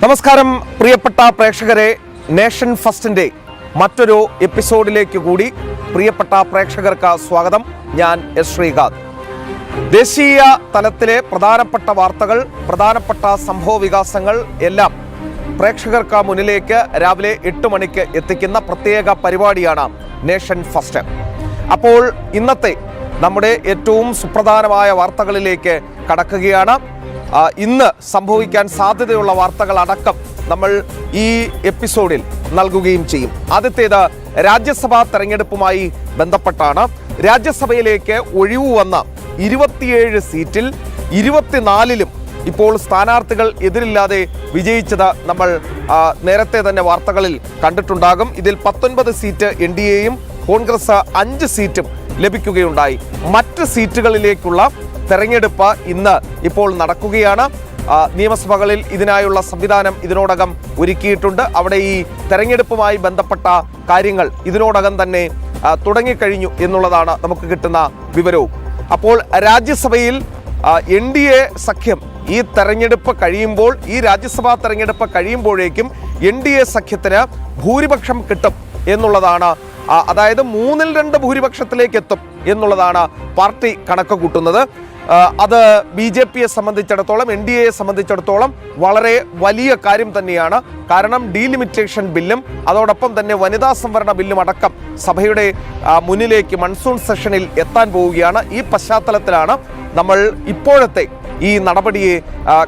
നമസ്കാരം പ്രിയപ്പെട്ട പ്രേക്ഷകരെ, നേഷൻ ഫസ്റ്റിൻ്റെ മറ്റൊരു എപ്പിസോഡിലേക്ക് കൂടി പ്രിയപ്പെട്ട പ്രേക്ഷകർക്ക് സ്വാഗതം. ഞാൻ എസ് ശ്രീകാന്ത്. ദേശീയ തലത്തിലെ പ്രധാനപ്പെട്ട വാർത്തകൾ, പ്രധാനപ്പെട്ട സംഭവ വികാസങ്ങൾ എല്ലാം പ്രേക്ഷകർക്ക് മുന്നിലേക്ക് രാവിലെ 8 മണിക്ക് എത്തിക്കുന്ന പ്രത്യേക പരിപാടിയാണ് നേഷൻ ഫസ്റ്റ്. അപ്പോൾ ഇന്നത്തെ നമ്മുടെ ഏറ്റവും സുപ്രധാനമായ വാർത്തകളിലേക്ക് കടക്കുകയാണ്. ഇന്ന് സംഭവിക്കാൻ സാധ്യതയുള്ള വാർത്തകൾ അടക്കം നമ്മൾ ഈ എപ്പിസോഡിൽ നൽകുകയും ചെയ്യും. ആദ്യത്തേത് രാജ്യസഭാ തെരഞ്ഞെടുപ്പുമായി ബന്ധപ്പെട്ടാണ്. രാജ്യസഭയിലേക്ക് ഒഴിവ് വന്ന 27 സീറ്റിൽ 24ലും ഇപ്പോൾ സ്ഥാനാർത്ഥികൾ എതിരില്ലാതെ വിജയിച്ചത് നമ്മൾ നേരത്തെ തന്നെ വാർത്തകളിൽ കണ്ടിട്ടുണ്ടാകും. ഇതിൽ 19 സീറ്റ് NDAയും കോൺഗ്രസ് 5 സീറ്റും ലഭിക്കുകയുണ്ടായി. മറ്റ് സീറ്റുകളിലേക്കുള്ള തെരഞ്ഞെടുപ്പ് ഇന്ന് ഇപ്പോൾ നടക്കുകയാണ്. നിയമസഭകളിൽ ഇതിനായുള്ള സംവിധാനം ഇതിനോടകം ഒരുക്കിയിട്ടുണ്ട്. അവിടെ ഈ തെരഞ്ഞെടുപ്പുമായി ബന്ധപ്പെട്ട കാര്യങ്ങൾ ഇതിനോടകം തന്നെ തുടങ്ങിക്കഴിഞ്ഞു എന്നുള്ളതാണ് നമുക്ക് കിട്ടുന്ന വിവരവും. അപ്പോൾ രാജ്യസഭയിൽ NDA സഖ്യം ഈ തെരഞ്ഞെടുപ്പ് കഴിയുമ്പോൾ, ഈ രാജ്യസഭാ തെരഞ്ഞെടുപ്പ് കഴിയുമ്പോഴേക്കും NDA സഖ്യത്തിന് ഭൂരിപക്ഷം കിട്ടും എന്നുള്ളതാണ്. അതായത് 3/2 ഭൂരിപക്ഷത്തിലേക്ക് എത്തും എന്നുള്ളതാണ് പാർട്ടി കണക്ക് കൂട്ടുന്നത്. അത് BJPയെ സംബന്ധിച്ചിടത്തോളം, NDAയെ സംബന്ധിച്ചിടത്തോളം വളരെ വലിയ കാര്യം തന്നെയാണ്. കാരണം ഡീലിമിറ്റേഷൻ ബില്ലും അതോടൊപ്പം തന്നെ വനിതാ സംവരണ ബില്ലും അടക്കം സഭയുടെ മുന്നിലേക്ക് മൺസൂൺ സെഷനിൽ എത്താൻ പോവുകയാണ്. ഈ പശ്ചാത്തലത്തിലാണ് നമ്മൾ ഇപ്പോഴത്തെ ഈ നടപടിയെ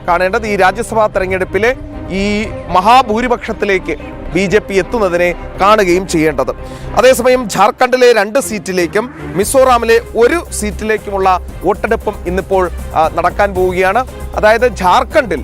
കാണേണ്ടത്. ഈ രാജ്യസഭാ തെരഞ്ഞെടുപ്പിലെ ഈ മഹാഭൂരിപക്ഷത്തിലേക്ക് BJP എത്തുന്നതിനെ കാണുകയും ചെയ്യേണ്ടത്. അതേസമയം ജാർഖണ്ഡിലെ 2 സീറ്റിലേക്കും മിസോറാമിലെ 1 സീറ്റിലേക്കുമുള്ള വോട്ടെടുപ്പും ഇന്നിപ്പോൾ നടക്കാൻ പോവുകയാണ്. അതായത് ജാർഖണ്ഡിൽ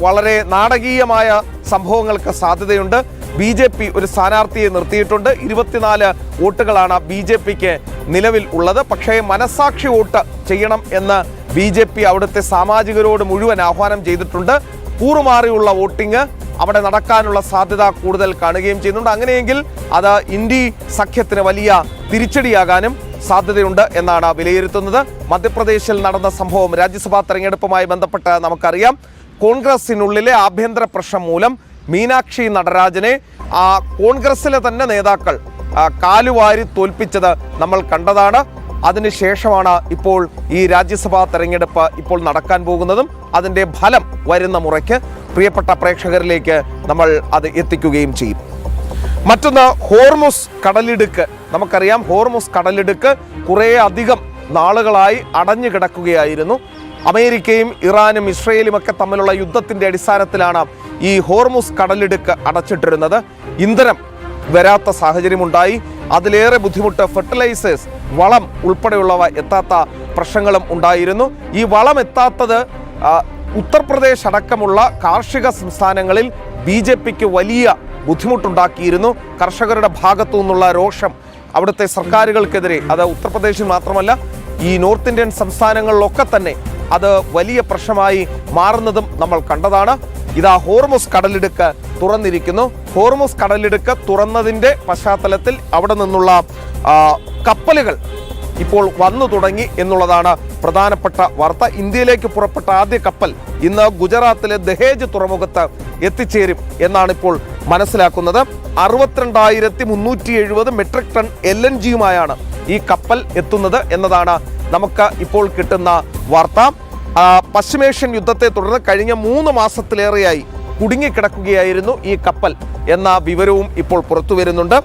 വളരെ നാടകീയമായ സംഭവങ്ങൾക്ക് സാധ്യതയുണ്ട്. BJP ഒരു സ്ഥാനാർത്ഥിയെ നിർത്തിയിട്ടുണ്ട്. 24 വോട്ടുകളാണ് BJPക്ക് നിലവിൽ ഉള്ളത്. പക്ഷേ മനസാക്ഷി വോട്ട് ചെയ്യണം എന്ന് BJP അവിടുത്തെ സാമാജികരോട് മുഴുവൻ ആഹ്വാനം ചെയ്തിട്ടുണ്ട്. കൂറുമാറിയുള്ള വോട്ടിംഗ് അവിടെ നടക്കാനുള്ള സാധ്യത കൂടുതൽ കാണുകയും ചെയ്യുന്നുണ്ട്. അങ്ങനെയെങ്കിൽ അത് ഇന്ത്യ സഖ്യത്തിന് വലിയ തിരിച്ചടിയാകാനും സാധ്യതയുണ്ട് എന്നാണ് വിലയിരുത്തുന്നത്. മധ്യപ്രദേശിൽ നടന്ന സംഭവം രാജ്യസഭാ തെരഞ്ഞെടുപ്പുമായി ബന്ധപ്പെട്ട് നമുക്കറിയാം. കോൺഗ്രസിനുള്ളിലെ ആഭ്യന്തര പ്രശ്നം മൂലം മീനാക്ഷി നടരാജനെ കോൺഗ്രസിലെ തന്നെ നേതാക്കൾ കാലുവാരി തോൽപ്പിച്ചത് നമ്മൾ കണ്ടതാണ്. അതിനുശേഷമാണ് ഇപ്പോൾ ഈ രാജ്യസഭാ തെരഞ്ഞെടുപ്പ് ഇപ്പോൾ നടക്കാൻ പോകുന്നതും അതിൻ്റെ ഫലം വരുന്ന മുറയ്ക്ക് പ്രിയപ്പെട്ട പ്രേക്ഷകരിലേക്ക് നമ്മൾ അത് എത്തിക്കുകയും ചെയ്യും. മറ്റൊന്ന് ഹോർമുസ് കടലിടുക്ക്. നമുക്കറിയാം, ഹോർമുസ് കടലിടുക്ക് കുറേ അധികം നാളുകളായി അടഞ്ഞു കിടക്കുകയായിരുന്നു. അമേരിക്കയും ഇറാനും ഇസ്രയേലും ഒക്കെ തമ്മിലുള്ള യുദ്ധത്തിൻ്റെ അടിസ്ഥാനത്തിലാണ് ഈ ഹോർമുസ് കടലിടുക്ക് അടച്ചിട്ടിരുന്നത്. ഇന്ധനം വരാത്ത സാഹചര്യമുണ്ടായി. അതിലേറെ ബുദ്ധിമുട്ട്, ഫെർട്ടിലൈസേഴ്സ്, വളം ഉൾപ്പെടെയുള്ളവ എത്താത്ത പ്രശ്നങ്ങളും ഉണ്ടായിരുന്നു. ഈ വളം എത്താത്തത് ഉത്തർപ്രദേശ് അടക്കമുള്ള കാർഷിക സംസ്ഥാനങ്ങളിൽ BJPക്ക് വലിയ ബുദ്ധിമുട്ടുണ്ടാക്കിയിരുന്നു. കർഷകരുടെ ഭാഗത്തു നിന്നുള്ള രോഷം അവിടുത്തെ സർക്കാരുകൾക്കെതിരെ, അത് ഉത്തർപ്രദേശിൽ മാത്രമല്ല ഈ നോർത്ത് ഇന്ത്യൻ സംസ്ഥാനങ്ങളിലൊക്കെ തന്നെ അത് വലിയ പ്രശ്നമായി മാറുന്നതും നമ്മൾ കണ്ടതാണ്. ഇതാ ഹോർമുസ് കടലിടുക്ക് തുറന്നിരിക്കുന്നു. ഹോർമുസ് കടലിടുക്ക് തുറന്നതിൻ്റെ പശ്ചാത്തലത്തിൽ അവിടെ നിന്നുള്ള കപ്പലുകൾ ഇപ്പോൾ വന്നു തുടങ്ങി എന്നുള്ളതാണ് പ്രധാനപ്പെട്ട വാർത്ത. ഇന്ത്യയിലേക്ക് പുറപ്പെട്ട ആദ്യ കപ്പൽ ഇന്ന് ഗുജറാത്തിലെ ദഹേജ് തുറമുഖത്ത് എത്തിച്ചേരും എന്നാണ് ഇപ്പോൾ മനസ്സിലാക്കുന്നത്. 62,370 മെട്രിക് ടൺ LNGയുമായാണ് ഈ കപ്പൽ എത്തുന്നത് എന്നതാണ് നമുക്ക് ഇപ്പോൾ കിട്ടുന്ന വാർത്ത. പശ്ചിമേഷ്യൻ യുദ്ധത്തെ തുടർന്ന് കഴിഞ്ഞ 3 മാസത്തിലേറെയായി കുടുങ്ങിക്കിടക്കുകയായിരുന്നു ഈ കപ്പൽ എന്ന വിവരവും ഇപ്പോൾ പുറത്തു വരുന്നുണ്ട്.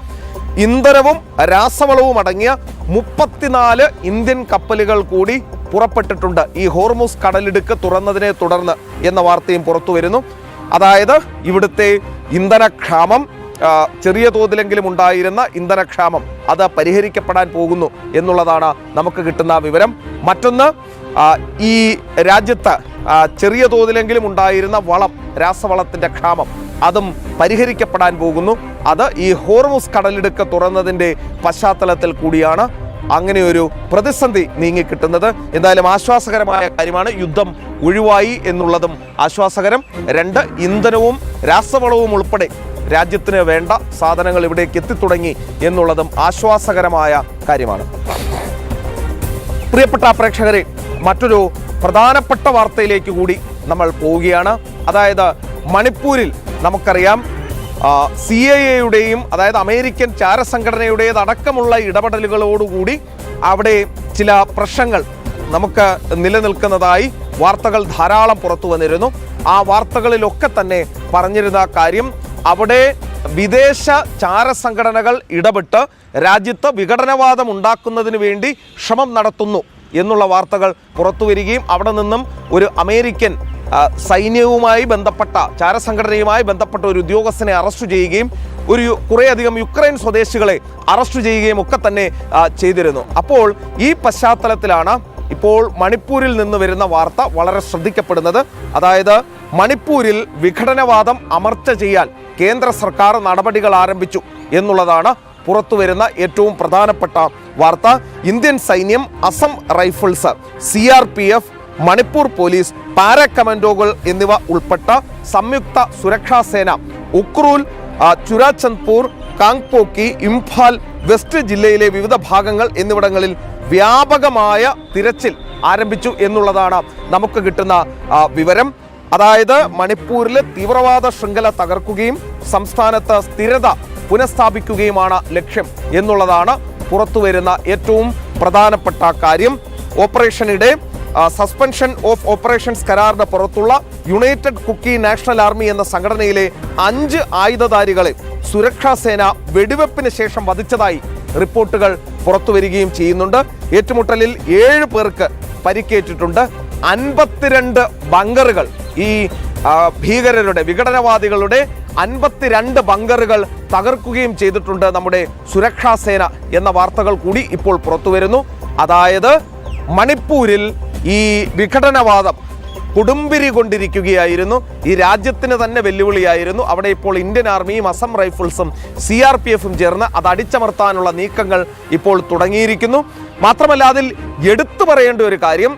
ഇന്ധനവും രാസവളവും അടങ്ങിയ 34 ഇന്ത്യൻ കപ്പലുകൾ കൂടി പുറപ്പെട്ടിട്ടുണ്ട് ഈ ഹോർമുസ് കടലിടുക്ക് തുറന്നതിനെ തുടർന്ന് എന്ന വാർത്തയും പുറത്തു വരുന്നു. അതായത് ഇവിടുത്തെ ഇന്ധനക്ഷാമം, ചെറിയ തോതിലെങ്കിലും ഉണ്ടായിരുന്ന ഇന്ധനക്ഷാമം അത് പരിഹരിക്കപ്പെടാൻ പോകുന്നു എന്നുള്ളതാണ് നമുക്ക് കിട്ടുന്ന വിവരം. മറ്റൊന്ന്, ഈ രാജ്യത്ത് ചെറിയ തോതിലെങ്കിലും ഉണ്ടായിരുന്ന വളം, രാസവളത്തിൻ്റെ ക്ഷാമം, അതും പരിഹരിക്കപ്പെടാൻ പോകുന്നു. അത് ഈ ഹോർമുസ് കടലിടുക്ക് തുറന്നതിൻ്റെ പശ്ചാത്തലത്തിൽ കൂടിയാണ് അങ്ങനെയൊരു പ്രതിസന്ധി നീങ്ങിക്കിട്ടുന്നത്. എന്തായാലും ആശ്വാസകരമായ കാര്യമാണ്. യുദ്ധം ഒഴിവായി എന്നുള്ളതും ആശ്വാസകരം. 2, ഇന്ധനവും രാസവളവും ഉൾപ്പെടെ രാജ്യത്തിന് വേണ്ട സാധനങ്ങൾ ഇവിടേക്ക് എത്തിത്തുടങ്ങി എന്നുള്ളതും ആശ്വാസകരമായ കാര്യമാണ്. പ്രിയപ്പെട്ട പ്രേക്ഷകരെ, മറ്റൊരു പ്രധാനപ്പെട്ട വാർത്തയിലേക്ക് കൂടി നമ്മൾ പോവുകയാണ്. അതായത് മണിപ്പൂരിൽ നമുക്കറിയാം CIA-യുടെയും അതായത് അമേരിക്കൻ ചാരസംഘടനയുടേതടക്കമുള്ള ഇടപെടലുകളോടുകൂടി അവിടെ ചില പ്രശ്നങ്ങൾ നമുക്ക് നിലനിൽക്കുന്നതായി വാർത്തകൾ ധാരാളം പുറത്തു വന്നിരുന്നു. ആ വാർത്തകളിലൊക്കെ തന്നെ പറഞ്ഞിരുന്ന കാര്യം അവിടെ വിദേശ ചാരസംഘടനകൾ ഇടപെട്ട് രാജ്യത്ത് വിഘടനവാദം ഉണ്ടാക്കുന്നതിന് വേണ്ടി ശ്രമം നടത്തുന്നു എന്നുള്ള വാർത്തകൾ പുറത്തു വരികയും അവിടെ നിന്നും ഒരു അമേരിക്കൻ സൈന്യവുമായി ബന്ധപ്പെട്ട ചാരസംഘടനയുമായി ബന്ധപ്പെട്ട ഒരു ഉദ്യോഗസ്ഥനെ അറസ്റ്റ് ചെയ്യുകയും കുറേയധികം യുക്രൈൻ സ്വദേശികളെ അറസ്റ്റ് ചെയ്യുകയും ഒക്കെ തന്നെ ചെയ്തിരുന്നു. അപ്പോൾ ഈ പശ്ചാത്തലത്തിലാണ് ഇപ്പോൾ മണിപ്പൂരിൽ നിന്ന് വരുന്ന വാർത്ത വളരെ ശ്രദ്ധിക്കപ്പെടുന്നത്. അതായത് മണിപ്പൂരിൽ വിഘടനവാദം അമർച്ച ചെയ്യാൻ കേന്ദ്ര സർക്കാർ നടപടികൾ ആരംഭിച്ചു എന്നുള്ളതാണ് പുറത്തു വരുന്ന ഏറ്റവും പ്രധാനപ്പെട്ട വാർത്ത. ഇന്ത്യൻ സൈന്യം, Assam rifles, CRPF, Manipur police, para കമാൻഡോകൾ എന്നിവ ഉൾപ്പെട്ട സംയുക്ത സുരക്ഷാ സേന ഉക്രൂൽ, ചുരാചന്ദ്പൂർ, കാങ്പോക്കി, ഇംഫാൽ വെസ്റ്റ് ജില്ലയിലെ വിവിധ ഭാഗങ്ങൾ എന്നിവിടങ്ങളിൽ വ്യാപകമായ തിരച്ചിൽ ആരംഭിച്ചു എന്നുള്ളതാണ് നമുക്ക് കിട്ടുന്ന വിവരം. അതായത് മണിപ്പൂരിലെ തീവ്രവാദ ശൃംഖല തകർക്കുകയും സംസ്ഥാനത്ത് സ്ഥിരത പുനഃസ്ഥാപിക്കുകയുമാണ് ലക്ഷ്യം എന്നുള്ളതാണ് പുറത്തുവരുന്ന ഏറ്റവും പ്രധാനപ്പെട്ട കാര്യം. ഓപ്പറേഷനിടെ സസ്പെൻഷൻ ഓഫ് ഓപ്പറേഷൻസ് കരാറിന് പുറത്തുള്ള യുണൈറ്റഡ് കുക്കി നാഷണൽ ആർമി എന്ന സംഘടനയിലെ 5 ആയുധധാരികളെ സുരക്ഷാ സേന വെടിവെപ്പിന് ശേഷം വധിച്ചതായി റിപ്പോർട്ടുകൾ പുറത്തുവരികയും ചെയ്യുന്നുണ്ട്. ഏറ്റുമുട്ടലിൽ 7 പേർക്ക് പരിക്കേറ്റിട്ടുണ്ട്. 52 ബങ്കറുകൾ, ഈ ഭീകരരുടെ വിഘടനവാദികളുടെ 52 ബങ്കറുകൾ തകർക്കുകയും ചെയ്തിട്ടുണ്ട് നമ്മുടെ സുരക്ഷാ സേന എന്ന വാർത്തകൾ കൂടി ഇപ്പോൾ പുറത്തു വരുന്നു. അതായത് മണിപ്പൂരിൽ ഈ വിഘടനവാദം കൊടുമ്പിരി കൊണ്ടിരിക്കുകയായിരുന്നു. ഈ രാജ്യത്തിന് തന്നെ വെല്ലുവിളിയായിരുന്നു. അവിടെ ഇപ്പോൾ ഇന്ത്യൻ ആർമിയും അസം റൈഫിൾസും CRPF-ഉം ചേർന്ന് അത് അടിച്ചമർത്താനുള്ള നീക്കങ്ങൾ ഇപ്പോൾ തുടങ്ങിയിരിക്കുന്നു. മാത്രമല്ല അതിൽ എടുത്തു പറയേണ്ട ഒരു കാര്യം,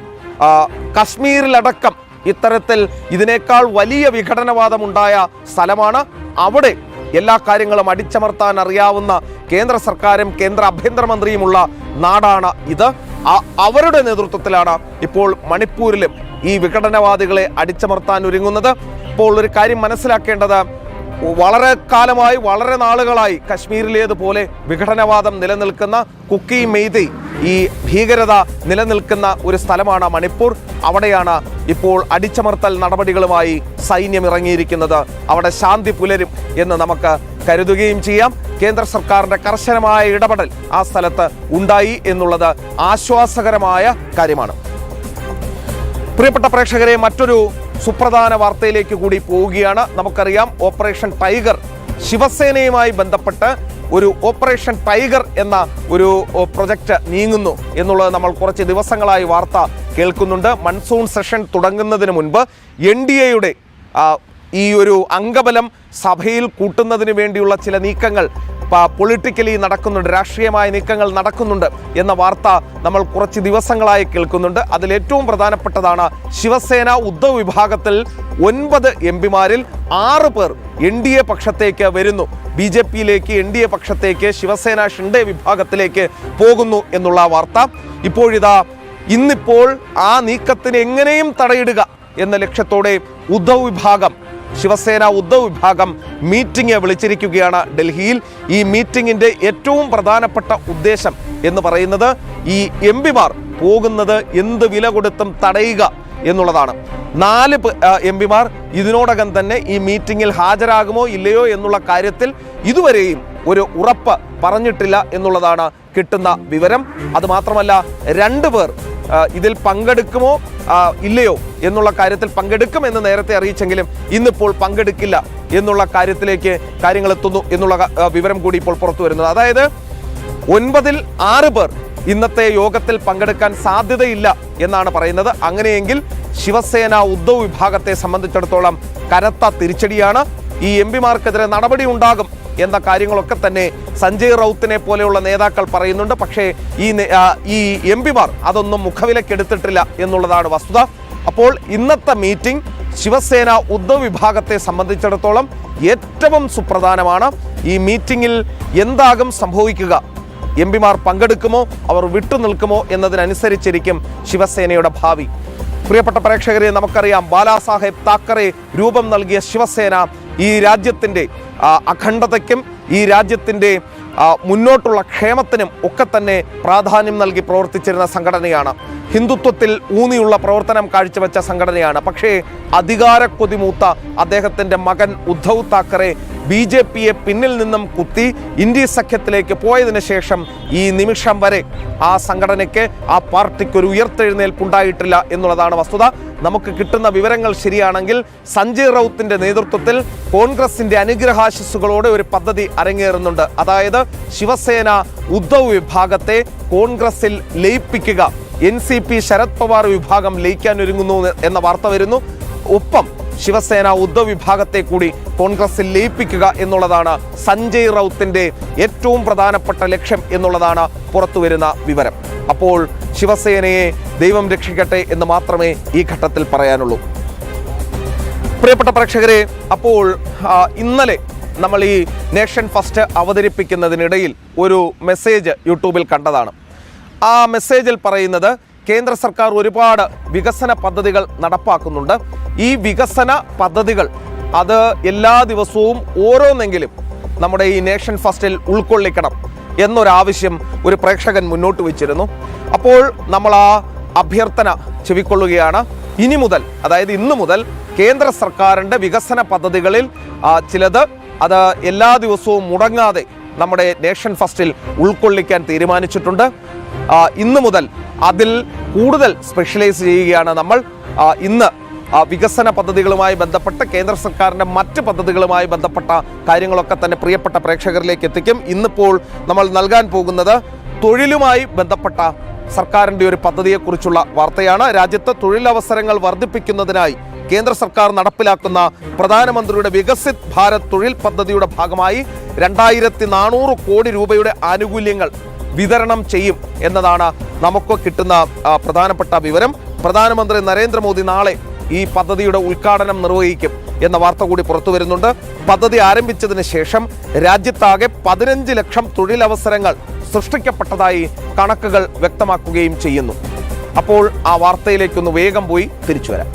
കശ്മീരിലടക്കം ഇത്തരത്തിൽ ഇതിനേക്കാൾ വലിയ വിഘടനവാദം ഉണ്ടായ സ്ഥലമാണ്. അവിടെ എല്ലാ കാര്യങ്ങളും അടിച്ചമർത്താൻ അറിയാവുന്ന കേന്ദ്ര സർക്കാരും കേന്ദ്ര ആഭ്യന്തരമന്ത്രിയുമുള്ള നാടാണ് ഇത്. അവരുടെ നേതൃത്വത്തിലാണ് ഇപ്പോൾ മണിപ്പൂരിലും ഈ വിഘടനവാദികളെ അടിച്ചമർത്താൻ ഒരുങ്ങുന്നത്. ഇപ്പോൾ ഒരു കാര്യം മനസ്സിലാക്കേണ്ടത്, വളരെ കാലമായി, വളരെ നാളുകളായി കശ്മീരിലേതുപോലെ വിഘടനവാദം നിലനിൽക്കുന്ന, കുക്കി മെയ്തൈ ഈ ഭീകരത നിലനിൽക്കുന്ന ഒരു സ്ഥലമാണ് മണിപ്പൂർ. അവിടെയാണ് ഇപ്പോൾ അടിച്ചമർത്തൽ നടപടികളുമായി സൈന്യം ഇറങ്ങിയിരിക്കുന്നത്. അവിടെ ശാന്തി പുലരും എന്ന് നമുക്ക് കരുതുകയും ചെയ്യാം. കേന്ദ്ര സർക്കാരിന്റെ കർശനമായ ഇടപെടൽ ആ സ്ഥലത്ത് ഉണ്ടായി എന്നുള്ളത് ആശ്വാസകരമായ കാര്യമാണ്. പ്രിയപ്പെട്ട പ്രേക്ഷകരെ, മറ്റൊരു സുപ്രധാന വാർത്തയിലേക്ക് കൂടി പോവുകയാണ്. നമുക്കറിയാം, ഓപ്പറേഷൻ ടൈഗർ, ശിവസേനയുമായി ബന്ധപ്പെട്ട് ഒരു ഓപ്പറേഷൻ ടൈഗർ എന്ന ഒരു പ്രൊജക്റ്റ് നീങ്ങുന്നു എന്നുള്ളത് നമ്മൾ കുറച്ച് ദിവസങ്ങളായി വാർത്ത കേൾക്കുന്നുണ്ട്. മൺസൂൺ സെഷൻ തുടങ്ങുന്നതിന് മുൻപ് NDA-യുടെ ഈ ഒരു അംഗബലം സഭയിൽ കൂട്ടുന്നതിന് വേണ്ടിയുള്ള ചില നീക്കങ്ങൾ പൊളിറ്റിക്കലി നടക്കുന്നുണ്ട്, രാഷ്ട്രീയമായ നീക്കങ്ങൾ നടക്കുന്നുണ്ട് എന്ന വാർത്ത നമ്മൾ കുറച്ച് ദിവസങ്ങളായി കേൾക്കുന്നുണ്ട്. അതിലേറ്റവും പ്രധാനപ്പെട്ടതാണ് ശിവസേന ഉദ്ധവ് വിഭാഗത്തിൽ 9 MP-മാരിൽ 6 പേർ NDA പക്ഷത്തേക്ക് വരുന്നു. BJP-യിലേക്ക്, NDA പക്ഷത്തേക്ക് ശിവസേന ഷിൻഡെ വിഭാഗത്തിലേക്ക് പോകുന്നു എന്നുള്ള വാർത്ത. ഇന്നിപ്പോൾ ആ നീക്കത്തിന് എങ്ങനെയും തടയിടുക എന്ന ലക്ഷ്യത്തോടെ ശിവസേന ഉദ്ധവ് വിഭാഗം മീറ്റിംഗ് വിളിച്ചിരിക്കുകയാണ് ഡൽഹിയിൽ. ഈ മീറ്റിംഗിന്റെ ഏറ്റവും പ്രധാനപ്പെട്ട ഉദ്ദേശം എന്ന് പറയുന്നത് ഈ MP-മാർ പോകുന്നത് എന്ത് വില കൊടുത്തും തടയുക എന്നുള്ളതാണ്. 4 MP-മാർ ഇതിനോടകം തന്നെ ഈ മീറ്റിംഗിൽ ഹാജരാകുമോ ഇല്ലയോ എന്നുള്ള കാര്യത്തിൽ ഇതുവരെയും ഒരു ഉറപ്പ് പറഞ്ഞിട്ടില്ല എന്നുള്ളതാണ് കിട്ടുന്ന വിവരം. അതുമാത്രമല്ല, 2 പേർ ഇതിൽ പങ്കെടുക്കുമോ ഇല്ലയോ എന്നുള്ള കാര്യത്തിൽ, പങ്കെടുക്കുമെന്ന് നേരത്തെ അറിയിച്ചെങ്കിലും ഇന്നിപ്പോൾ പങ്കെടുക്കില്ല എന്നുള്ള കാര്യത്തിലേക്ക് കാര്യങ്ങൾ എത്തുന്നു എന്നുള്ള വിവരം കൂടി ഇപ്പോൾ പുറത്തു വരുന്നത്. അതായത് 9-ൽ 6 പേർ ഇന്നത്തെ യോഗത്തിൽ പങ്കെടുക്കാൻ സാധ്യതയില്ല എന്നാണ് പറയുന്നത്. അങ്ങനെയെങ്കിൽ ശിവസേന ഉദ്ധവ് വിഭാഗത്തെ സംബന്ധിച്ചിടത്തോളം കനത്ത തിരിച്ചടിയാണ്. ഈ MP-മാർക്കെതിരെ നടപടി ഉണ്ടാകും എന്ന കാര്യങ്ങളൊക്കെ തന്നെ സഞ്ജയ് റൌത്തിനെ പോലെയുള്ള നേതാക്കൾ പറയുന്നുണ്ട്. പക്ഷേ ഈ MP-മാർ അതൊന്നും മുഖവിലക്കെടുത്തിട്ടില്ല എന്നുള്ളതാണ് വസ്തുത. അപ്പോൾ ഇന്നത്തെ മീറ്റിംഗ് ശിവസേന ഉദ്ധവ് വിഭാഗത്തെ സംബന്ധിച്ചിടത്തോളം ഏറ്റവും സുപ്രധാനമാണ്. ഈ മീറ്റിംഗിൽ എന്താകും സംഭവിക്കുക, MP-മാർ പങ്കെടുക്കുമോ അവർ വിട്ടുനിൽക്കുമോ എന്നതിനനുസരിച്ചിരിക്കും ശിവസേനയുടെ ഭാവി. പ്രിയപ്പെട്ട പ്രേക്ഷകരെ, നമുക്കറിയാം ബാലാസാഹേബ് താക്കറെ രൂപം നൽകിയ ശിവസേന ഈ രാജ്യത്തിൻ്റെ അഖണ്ഡതയ്ക്കും ഈ രാജ്യത്തിൻ്റെ മുന്നോട്ടുള്ള ക്ഷേമത്തിനും ഒക്കെ തന്നെ പ്രാധാന്യം നൽകി പ്രവർത്തിച്ചിരുന്ന സംഘടനയാണ്. ഹിന്ദുത്വത്തിൽ ഊന്നിയുള്ള പ്രവർത്തനം കാഴ്ചവെച്ച സംഘടനയാണ്. പക്ഷേ അധികാരക്കൊതിമൂത്ത അദ്ദേഹത്തിൻ്റെ മകൻ ഉദ്ധവ് താക്കറെ BJPയെ പിന്നിൽ നിന്നും കുത്തി ഇന്ത്യ സഖ്യത്തിലേക്ക് പോയതിനു ശേഷം ഈ നിമിഷം വരെ ആ സംഘടനയ്ക്ക്, ആ പാർട്ടിക്ക് ഒരു ഉയർത്തെഴുന്നേൽപ്പുണ്ടായിട്ടില്ല എന്നുള്ളതാണ് വസ്തുത. നമുക്ക് കിട്ടുന്ന വിവരങ്ങൾ ശരിയാണെങ്കിൽ സഞ്ജയ് റൌത്തിൻ്റെ നേതൃത്വത്തിൽ കോൺഗ്രസിൻ്റെ അനുഗ്രഹാശിസ്സുകളോടെ ഒരു പദ്ധതി അരങ്ങേറുന്നുണ്ട്. അതായത് ശിവസേന ഉദ്ധവ് വിഭാഗത്തെ കോൺഗ്രസിൽ ലയിപ്പിക്കുക. NCP ശരത് പവാർ വിഭാഗം ലയിക്കാൻ ഒരുങ്ങുന്നു എന്ന വാർത്ത വരുന്നു. ഒപ്പം ശിവസേന ഉദ്ധവ് വിഭാഗത്തെ കൂടി കോൺഗ്രസിൽ ലയിപ്പിക്കുക എന്നുള്ളതാണ് സഞ്ജയ് റൌത്തിൻ്റെ ഏറ്റവും പ്രധാനപ്പെട്ട ലക്ഷ്യം എന്നുള്ളതാണ് പുറത്തു വരുന്ന വിവരം. അപ്പോൾ ശിവസേനയെ ദൈവം രക്ഷിക്കട്ടെ എന്ന് മാത്രമേ ഈ ഘട്ടത്തിൽ പറയാനുള്ളൂ. പ്രിയപ്പെട്ട പ്രേക്ഷകരെ, അപ്പോൾ ഇന്നലെ നമ്മൾ ഈ നേഷൻ ഫസ്റ്റ് അവതരിപ്പിക്കുന്നതിനിടയിൽ ഒരു മെസ്സേജ് യൂട്യൂബിൽ കണ്ടതാണ്. ആ മെസ്സേജിൽ പറയുന്നത് കേന്ദ്ര സർക്കാർ ഒരുപാട് വികസന പദ്ധതികൾ നടപ്പാക്കുന്നുണ്ട്. ഈ വികസന പദ്ധതികൾ അത് എല്ലാ ദിവസവും ഓരോന്നെങ്കിലും നമ്മുടെ ഈ നേഷൻ ഫസ്റ്റിൽ ഉൾക്കൊള്ളിക്കണം എന്നൊരാവശ്യം ഒരു പ്രേക്ഷകൻ മുന്നോട്ട് വെച്ചിരുന്നു. അപ്പോൾ നമ്മൾ ആ അഭ്യർത്ഥന ചെവിക്കൊള്ളുകയാണ്. ഇനി മുതൽ, അതായത് ഇന്നു മുതൽ കേന്ദ്ര സർക്കാരിൻ്റെ വികസന പദ്ധതികളിൽ ചിലത് അത് എല്ലാ ദിവസവും മുടങ്ങാതെ നമ്മുടെ നേഷൻ ഫസ്റ്റിൽ ഉൾക്കൊള്ളിക്കാൻ തീരുമാനിച്ചിട്ടുണ്ട്. ഇന്നു മുതൽ അതിൽ കൂടുതൽ സ്പെഷ്യലൈസ് ചെയ്യുകയാണ് നമ്മൾ. ഇന്ന് വികസന പദ്ധതികളുമായി ബന്ധപ്പെട്ട് കേന്ദ്ര സർക്കാരിൻ്റെ മറ്റ് പദ്ധതികളുമായി ബന്ധപ്പെട്ട കാര്യങ്ങളൊക്കെ തന്നെ പ്രിയപ്പെട്ട പ്രേക്ഷകരിലേക്ക് എത്തിക്കും. ഇന്നിപ്പോൾ നമ്മൾ നൽകാൻ പോകുന്നത് തൊഴിലുമായി ബന്ധപ്പെട്ട സർക്കാരിൻ്റെ ഒരു പദ്ധതിയെക്കുറിച്ചുള്ള വാർത്തയാണ്. രാജ്യത്ത് തൊഴിലവസരങ്ങൾ വർദ്ധിപ്പിക്കുന്നതിനായി കേന്ദ്ര സർക്കാർ നടപ്പിലാക്കുന്ന പ്രധാനമന്ത്രിയുടെ വികസിത് ഭാരത് തൊഴിൽ പദ്ധതിയുടെ ഭാഗമായി 2400 കോടി രൂപയുടെ ആനുകൂല്യങ്ങൾ വിതരണം ചെയ്യും എന്നതാണ് നമുക്ക് കിട്ടുന്ന പ്രധാനപ്പെട്ട വിവരം. പ്രധാനമന്ത്രി നരേന്ദ്രമോദി നാളെ ഈ പദ്ധതിയുടെ ഉദ്ഘാടനം നിർവഹിക്കും എന്ന വാർത്ത കൂടി പുറത്തു വരുന്നുണ്ട്. പദ്ധതി ആരംഭിച്ചതിന് ശേഷം രാജ്യത്താകെ 15 ലക്ഷം തൊഴിലവസരങ്ങൾ സൃഷ്ടിക്കപ്പെട്ടതായി കണക്കുകൾ വ്യക്തമാക്കുകയും ചെയ്യുന്നു. അപ്പോൾ ആ വാർത്തയിലേക്കൊന്ന് വേഗം പോയി തിരിച്ചു വരാം.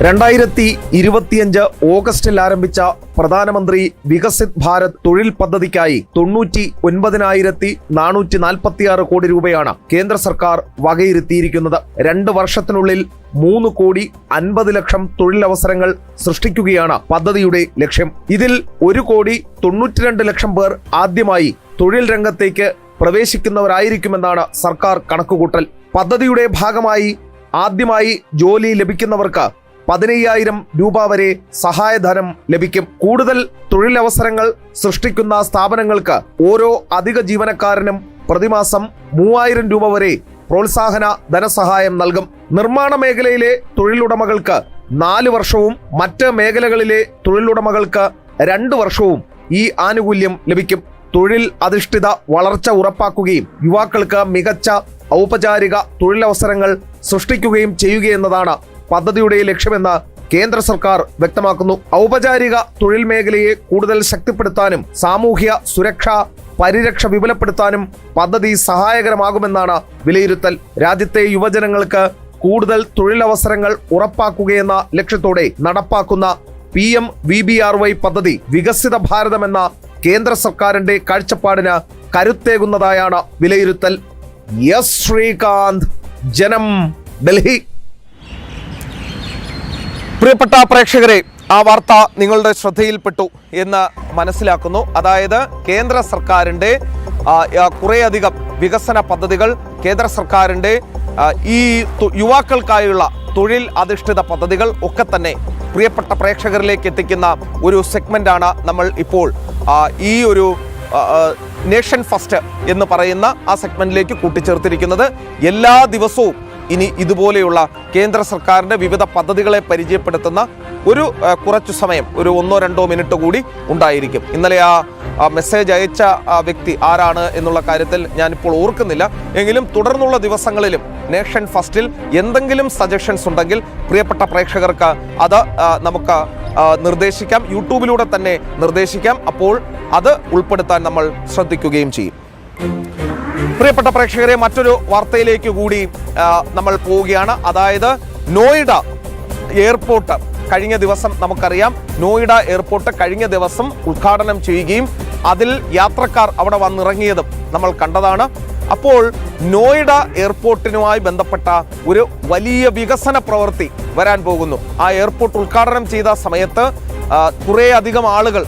2025 ഓഗസ്റ്റിൽ ആരംഭിച്ച പ്രധാനമന്ത്രി വികസിത് ഭാരത് തൊഴിൽ പദ്ധതിക്കായി 99,446 കോടി രൂപയാണ് കേന്ദ്ര സർക്കാർ വകയിരുത്തിയിരിക്കുന്നത്. 2 വർഷത്തിനുള്ളിൽ 3,50 ലക്ഷം തൊഴിലവസരങ്ങൾ സൃഷ്ടിക്കുകയാണ് പദ്ധതിയുടെ ലക്ഷ്യം. ഇതിൽ 1,92 ലക്ഷം പേർ ആദ്യമായി തൊഴിൽ രംഗത്തേക്ക് പ്രവേശിക്കുന്നവരായിരിക്കുമെന്നാണ് സർക്കാർ കണക്കുകൂട്ടൽ. പദ്ധതിയുടെ ഭാഗമായി ആദ്യമായി ജോലി ലഭിക്കുന്നവർക്ക് 15,000 രൂപ വരെ സഹായധനം ലഭിക്കും. കൂടുതൽ തൊഴിലവസരങ്ങൾ സൃഷ്ടിക്കുന്ന സ്ഥാപനങ്ങൾക്ക് ഓരോ അധിക ജീവനക്കാരനും പ്രതിമാസം 3,000 രൂപ വരെ പ്രോത്സാഹന ധനസഹായം നൽകും. നിർമ്മാണ മേഖലയിലെ തൊഴിലുടമകൾക്ക് 4 വർഷവും മറ്റ് മേഖലകളിലെ തൊഴിലുടമകൾക്ക് 2 വർഷവും ഈ ആനുകൂല്യം ലഭിക്കും. തൊഴിൽ അധിഷ്ഠിത വളർച്ച ഉറപ്പാക്കുകയും യുവാക്കൾക്ക് മികച്ച ഔപചാരിക തൊഴിലവസരങ്ങൾ സൃഷ്ടിക്കുകയും ചെയ്യുകയെന്നതാണ് പദ്ധതിയുടെ ലക്ഷ്യമെന്ന് കേന്ദ്ര സർക്കാർ വ്യക്തമാക്കുന്നു. ഔപചാരിക തൊഴിൽ മേഖലയെ കൂടുതൽ ശക്തിപ്പെടുത്താനും സാമൂഹ്യ സുരക്ഷാ പരിരക്ഷ വിപുലപ്പെടുത്താനും പദ്ധതി സഹായകരമാകുമെന്നാണ് വിലയിരുത്തൽ. രാജ്യത്തെ യുവജനങ്ങൾക്ക് കൂടുതൽ തൊഴിലവസരങ്ങൾ ഉറപ്പാക്കുകയെന്ന ലക്ഷ്യത്തോടെ നടപ്പാക്കുന്ന PMVBRY പദ്ധതി വികസിത ഭാരതം എന്ന കേന്ദ്ര സർക്കാരിന്റെ കാഴ്ചപ്പാടിന് കരുത്തേകുന്നതായാണ് വിലയിരുത്തൽ. എസ് ശ്രീകാന്ത്, ജനം, ഡൽഹി. പ്രിയപ്പെട്ട പ്രേക്ഷകരെ, ആ വാർത്ത നിങ്ങളുടെ ശ്രദ്ധയിൽപ്പെട്ടു എന്ന് മനസ്സിലാക്കുന്നു. അതായത് കേന്ദ്ര സർക്കാരിൻ്റെ കുറേയധികം വികസന പദ്ധതികൾ, കേന്ദ്ര സർക്കാരിൻ്റെ ഈ യുവാക്കൾക്കായുള്ള തൊഴിൽ അധിഷ്ഠിത പദ്ധതികൾ ഒക്കെ തന്നെ പ്രിയപ്പെട്ട പ്രേക്ഷകരിലേക്ക് എത്തിക്കുന്ന ഒരു സെഗ്മെൻ്റാണ് നമ്മൾ ഇപ്പോൾ ഈ ഒരു നേഷൻ ഫസ്റ്റ് എന്ന് പറയുന്ന ആ സെഗ്മെന്റിലേക്ക് കൂട്ടിച്ചേർത്തിരിക്കുന്നത്. എല്ലാ ദിവസവും ഇനി ഇതുപോലെയുള്ള കേന്ദ്ര സർക്കാരിൻ്റെ വിവിധ പദ്ധതികളെ പരിചയപ്പെടുത്തുന്ന ഒരു കുറച്ചു സമയം, ഒരു 1-2 മിനിറ്റ് കൂടി ഉണ്ടായിരിക്കും. ഇന്നലെ ആ മെസ്സേജ് അയച്ച വ്യക്തി ആരാണ് എന്നുള്ള കാര്യത്തിൽ ഞാനിപ്പോൾ ഓർക്കുന്നില്ല. എങ്കിലും തുടർന്നുള്ള ദിവസങ്ങളിലും നേഷൻ ഫസ്റ്റിൽ എന്തെങ്കിലും സജഷൻസ് ഉണ്ടെങ്കിൽ പ്രിയപ്പെട്ട പ്രേക്ഷകർക്ക് അത് നമുക്ക് നിർദ്ദേശിക്കാം, യൂട്യൂബിലൂടെ തന്നെ നിർദ്ദേശിക്കാം. അപ്പോൾ അത് ഉൾപ്പെടുത്താൻ നമ്മൾ ശ്രദ്ധിക്കുകയും ചെയ്യും. പ്രിയപ്പെട്ട പ്രേക്ഷകരെ, മറ്റൊരു വാർത്തയിലേക്ക് കൂടി നമ്മൾ പോവുകയാണ്. അതായത് നോയിഡ എയർപോർട്ട് കഴിഞ്ഞ ദിവസം നമുക്കറിയാം, നോയിഡ എയർപോർട്ട് കഴിഞ്ഞ ദിവസം ഉദ്ഘാടനം ചെയ്യുകയും അതിൽ യാത്രക്കാർ അവിടെ വന്നിറങ്ങിയതും നമ്മൾ കണ്ടതാണ്. അപ്പോൾ നോയിഡ എയർപോർട്ടിനുമായി ബന്ധപ്പെട്ട ഒരു വലിയ വികസന പ്രവൃത്തി വരാൻ പോകുന്നു. ആ എയർപോർട്ട് ഉദ്ഘാടനം ചെയ്ത സമയത്ത് കുറേ അധികം ആളുകൾ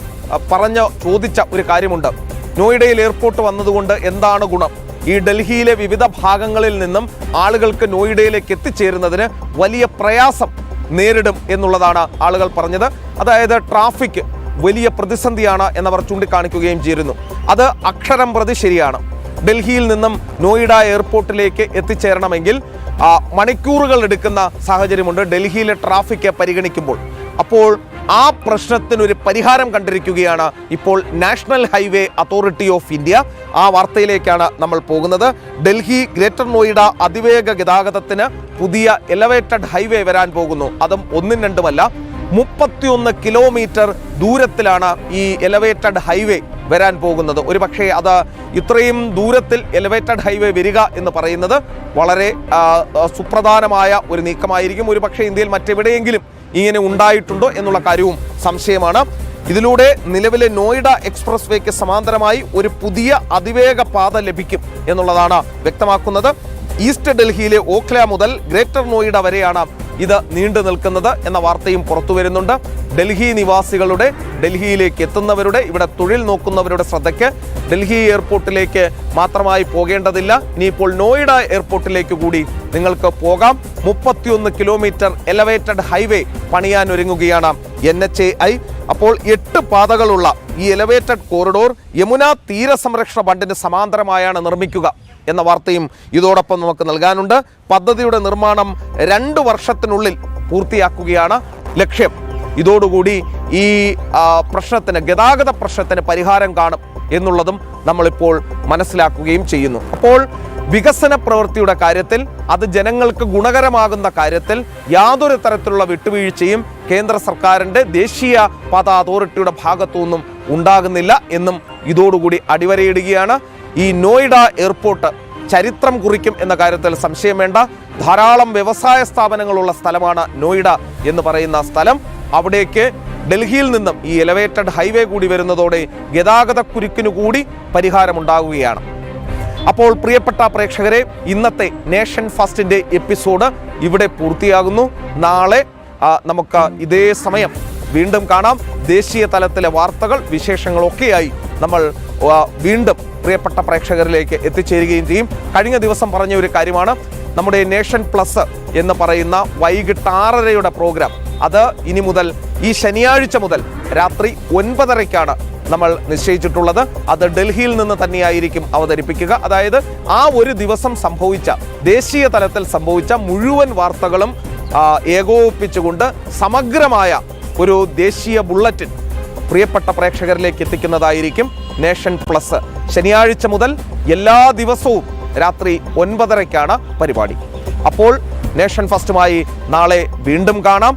ചോദിച്ച ഒരു കാര്യമുണ്ട്. നോയിഡയിൽ എയർപോർട്ട് വന്നതുകൊണ്ട് എന്താണ് ഗുണം? ഈ ഡൽഹിയിലെ വിവിധ ഭാഗങ്ങളിൽ നിന്നും ആളുകൾക്ക് നോയിഡയിലേക്ക് എത്തിച്ചേരുന്നതിന് വലിയ പ്രയാസം നേരിടും എന്നുള്ളതാണ് ആളുകൾ പറഞ്ഞത്. അതായത് ട്രാഫിക് വലിയ പ്രതിസന്ധിയാണ് എന്നവർ ചൂണ്ടിക്കാണിക്കുകയും ചെയ്തിരുന്നു. അത് അക്ഷരം പ്രതി ശരിയാണ്. ഡൽഹിയിൽ നിന്നും നോയിഡ എയർപോർട്ടിലേക്ക് എത്തിച്ചേരണമെങ്കിൽ മണിക്കൂറുകൾ എടുക്കുന്ന സാഹചര്യമുണ്ട് ഡൽഹിയിലെ ട്രാഫിക് പരിഗണിക്കുമ്പോൾ. അപ്പോൾ ആ പ്രശ്നത്തിനൊരു പരിഹാരം കണ്ടിരിക്കുകയാണ് ഇപ്പോൾ national highway authority of India. ആ വാർത്തയിലേക്കാണ് നമ്മൾ പോകുന്നത്. ഡൽഹി ഗ്രേറ്റർ നോയിഡ അതിവേഗ ഗതാഗതത്തിന് പുതിയ എലവേറ്റഡ് ഹൈവേ വരാൻ പോകുന്നു. അതും ഒന്നും രണ്ടുമല്ല, 31 കിലോമീറ്റർ ദൂരത്തിലാണ് ഈ എലവേറ്റഡ് ഹൈവേ വരാൻ പോകുന്നത്. ഒരു പക്ഷേ അത് ഇത്രയും ദൂരത്തിൽ എലവേറ്റഡ് ഹൈവേ വരിക എന്ന് പറയുന്നത് വളരെ സുപ്രധാനമായ ഒരു നീക്കമായിരിക്കും. ഒരു പക്ഷേ ഇന്ത്യയിൽ മറ്റെവിടെയെങ്കിലും ഇങ്ങനെ ഉണ്ടായിട്ടുണ്ടോ എന്നുള്ള കാര്യവും സംശയമാണ്. ഇതിലൂടെ നിലവിലെ നോയിഡ എക്സ്പ്രസ് വേക്ക് സമാന്തരമായി ഒരു പുതിയ അതിവേഗ പാത ലഭിക്കും എന്നുള്ളതാണ് വ്യക്തമാക്കുന്നത്. ഈസ്റ്റ് ഡൽഹിയിലെ ഓഖ്ല മുതൽ ഗ്രേറ്റർ നോയിഡ വരെയാണ് ഇത് നീണ്ടു നിൽക്കുന്നത് എന്ന വാർത്തയും പുറത്തു വരുന്നുണ്ട്. ഡൽഹി നിവാസികളുടെ, ഡൽഹിയിലേക്ക് എത്തുന്നവരുടെ, ഇവിടെ തൊഴിൽ നോക്കുന്നവരുടെ ശ്രദ്ധയ്ക്ക് ഡൽഹി എയർപോർട്ടിലേക്ക് മാത്രമായി പോകേണ്ടതില്ല. ഇനിയിപ്പോൾ നോയിഡ എയർപോർട്ടിലേക്ക് കൂടി നിങ്ങൾക്ക് പോകാം. 31 കിലോമീറ്റർ എലവേറ്റഡ് ഹൈവേ പണിയാൻ ഒരുങ്ങുകയാണ് NHAI. അപ്പോൾ 8 പാതകളുള്ള ഈ എലവേറ്റഡ് കോറിഡോർ യമുന തീരസംരക്ഷണ ബണ്ടിന് സമാന്തരമായാണ് നിർമ്മിക്കുക എന്ന വാർത്തയും ഇതോടൊപ്പം നമുക്ക് നൽകാനുണ്ട്. പദ്ധതിയുടെ നിർമ്മാണം 2 വർഷത്തിനുള്ളിൽ പൂർത്തിയാക്കുകയാണ് ലക്ഷ്യം. ഇതോടുകൂടി ഈ പ്രശ്നത്തിന്, ഗതാഗത പ്രശ്നത്തിന് പരിഹാരം കാണും എന്നുള്ളതും നമ്മളിപ്പോൾ മനസ്സിലാക്കുകയും ചെയ്യുന്നു. അപ്പോൾ വികസന പ്രവൃത്തിയുടെ കാര്യത്തിൽ, അത് ജനങ്ങൾക്ക് ഗുണകരമാകുന്ന കാര്യത്തിൽ യാതൊരു തരത്തിലുള്ള വിട്ടുവീഴ്ചയും കേന്ദ്ര സർക്കാരിൻ്റെ ദേശീയ പാത അതോറിറ്റിയുടെ ഭാഗത്തുനിന്നും ഉണ്ടാകുന്നില്ല എന്നും ഇതോടുകൂടി അടിവരയിടുകയാണ്. ഈ നോയിഡ എയർപോർട്ട് ചരിത്രം കുറിക്കും എന്ന കാര്യത്തിൽ സംശയം വേണ്ട. ധാരാളം വ്യവസായ സ്ഥാപനങ്ങളുള്ള സ്ഥലമാണ് നോയിഡ എന്ന് പറയുന്ന സ്ഥലം. അവിടേക്ക് ഡൽഹിയിൽ നിന്നും ഈ എലവേറ്റഡ് ഹൈവേ കൂടി വരുന്നതോടെ ഗതാഗത കുരുക്കിനു കൂടി പരിഹാരമുണ്ടാകുകയാണ്. അപ്പോൾ പ്രിയപ്പെട്ട പ്രേക്ഷകരെ, ഇന്നത്തെ നേഷൻ ഫസ്റ്റിൻ്റെ എപ്പിസോഡ് ഇവിടെ പൂർത്തിയാകുന്നു. നാളെ നമുക്ക് ഇതേ സമയം വീണ്ടും കാണാം. ദേശീയ തലത്തിലെ വാർത്തകൾ, വിശേഷങ്ങളൊക്കെയായി നമ്മൾ വീണ്ടും പ്രിയപ്പെട്ട പ്രേക്ഷകരിലേക്ക് എത്തിച്ചേരുകയും ചെയ്യും. കഴിഞ്ഞ ദിവസം പറഞ്ഞ ഒരു കാര്യമാണ്, നമ്മുടെ നേഷൻ പ്ലസ് എന്ന് പറയുന്ന വൈകിട്ട് 6:30 പ്രോഗ്രാം, അത് ഇനി മുതൽ ഈ ശനിയാഴ്ച മുതൽ രാത്രി 9:30 നമ്മൾ നിശ്ചയിച്ചിട്ടുള്ളത്. അത് ഡൽഹിയിൽ നിന്ന് തന്നെയായിരിക്കും അവതരിപ്പിക്കുക. അതായത് ആ ഒരു ദിവസം സംഭവിച്ച, ദേശീയ തലത്തിൽ സംഭവിച്ച മുഴുവൻ വാർത്തകളും ഏകോപിപ്പിച്ചുകൊണ്ട് സമഗ്രമായ ഒരു ദേശീയ ബുള്ളറ്റിൻ പ്രിയപ്പെട്ട പ്രേക്ഷകരിലേക്ക് എത്തിക്കുന്നതായിരിക്കും നേഷൻ പ്ലസ്. ശനിയാഴ്ച മുതൽ എല്ലാ ദിവസവും രാത്രി 9:30 പരിപാടി. അപ്പോൾ നേഷൻ ഫസ്റ്റുമായി നാളെ വീണ്ടും കാണാം.